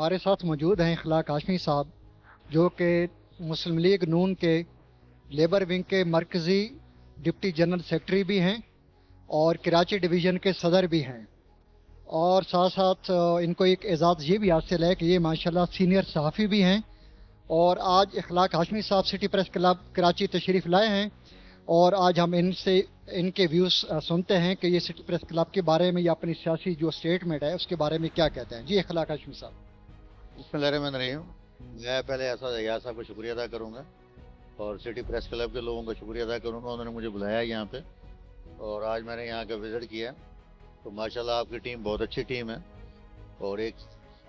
हमारे साथ मौजूद हैं इखलाक हाशमी साहब, जो कि मुस्लिम लीग नून के लेबर विंग के मरकज़ी डिप्टी जनरल सेक्रेटरी भी हैं और कराची डिवीज़न के सदर भी हैं। और साथ साथ इनको एक एजाज़ ये भी हासिल है कि ये माशाल्लाह सीनियर सहाफ़ी भी हैं। और आज इखलाक हाशमी साहब सिटी प्रेस क्लब कराची तशरीफ़ लाए हैं और आज हम इनसे इनके व्यूज़ सुनते हैं कि ये सिटी प्रेस क्लब के बारे में या अपनी सियासी जो स्टेटमेंट है उसके बारे में क्या कहते हैं। जी इखलाक हाशमी साहब। बिस्मिल्लाहिर्रहमानिर्रहीम। मैं पहले यार साहब का शुक्रिया अदा करूंगा और सिटी प्रेस क्लब के लोगों का शुक्रिया अदा करूंगा, उन्होंने मुझे बुलाया यहाँ पे और आज मैंने यहाँ का विज़िट किया। तो माशाल्लाह आपकी टीम बहुत अच्छी टीम है और एक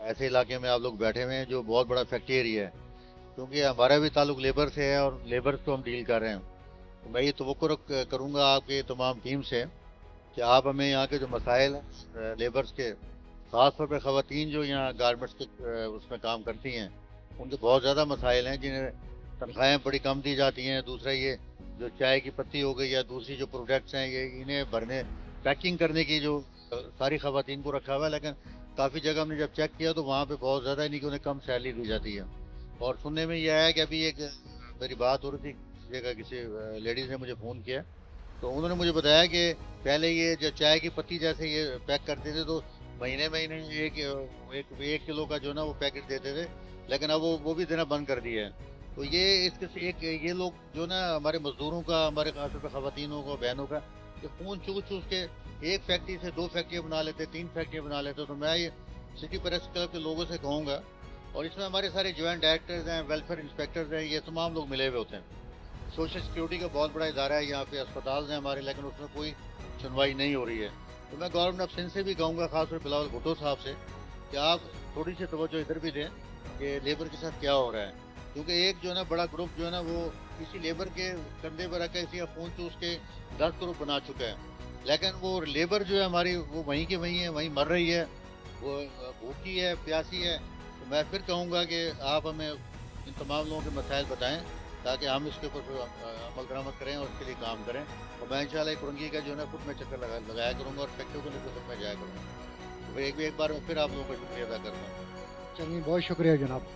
ऐसे इलाके में आप लोग बैठे हुए हैं जो बहुत बड़ा फैक्ट्री एरिया है, क्योंकि हमारा भी ताल्लुक लेबर से है और लेबर को हम डील कर रहे हैं। तो मैं ये तवक्कुर करूँगा आपकी तमाम टीम से कि आप हमें यहाँ के जो मसाइल हैं लेबर्स के, ख़ास तौर पर ख़वातीन जो यहाँ गारमेंट्स के उसमें काम करती हैं, उनके बहुत ज़्यादा मसाइल हैं जिन्हें तनख्वाहें बड़ी कम दी जाती हैं। दूसरा ये जो चाय की पत्ती हो गई या दूसरी जो प्रोडक्ट्स हैं, ये इन्हें भरने पैकिंग करने की जो सारी ख़वातीन को रखा हुआ है, लेकिन काफ़ी जगह हमने जब चेक किया तो वहाँ पे बहुत ज़्यादा नहीं कि उन्हें कम सैलरी दी जाती है। और सुनने में यह है कि अभी एक मेरी बात हो रही थी जगह, किसी लेडीज़ ने मुझे फ़ोन किया तो उन्होंने मुझे बताया कि पहले ये जो चाय की पत्ती जैसे ये पैक करते थे तो महीने महीने एक किलो का जो ना वो पैकेट देते थे, लेकिन अब वो भी देना बंद कर दिया है। तो ये इसके से एक ये लोग जो ना हमारे मजदूरों का, हमारे खासतौर पर ख़वातीनों को, बहनों का ये खून चूस चूस के एक फैक्ट्री से 2 फैक्ट्रियाँ बना लेते, 3 फैक्ट्रियाँ बना लेते। तो मैं ये सिटी प्रेस क्लब के लोगों से कहूँगा, और इसमें हमारे सारे ज्वाइंट डायरेक्टर्स हैं, वेलफेयर इंस्पेक्टर्स हैं, ये तमाम लोग मिले हुए होते हैं। सोशल सिक्योरिटी का बहुत बड़ा इदारा है, यहाँ पे अस्पताल हैं हमारे, लेकिन उसमें कोई सुनवाई नहीं हो रही है। तो मैं गवर्नमेंट ऑफ सिंध से भी कहूँगा, खासतौर पर बिलावल भुट्टो साहब से, कि आप थोड़ी सी तवज्जो इधर भी दें कि लेबर के साथ क्या हो रहा है, क्योंकि एक जो है ना बड़ा ग्रुप जो है ना वो किसी लेबर के कंधे पर रखकर इसी फ़ोन चूस के 10 ग्रुप बना चुका है, लेकिन वो लेबर जो है हमारी वो वहीं की वहीं है, वहीं मर रही है, वो भूखी है, प्यासी है। तो मैं फिर कहूँगा कि आप हमें इन तमाम लोगों के मसाइल बताएं ताकि हम इसके ऊपर अमल दरामद करें और उसके लिए काम करें। और मैं इंशाल्लाह कुरंगी का जो है ना खुद में चक्कर लगाया करूँगा और फैक्ट्री को लेकर खुद में जाया करूँगा। तो एक बार फिर आप लोगों का शुक्रिया अदा करता हूँ। चलिए, बहुत शुक्रिया जनाब।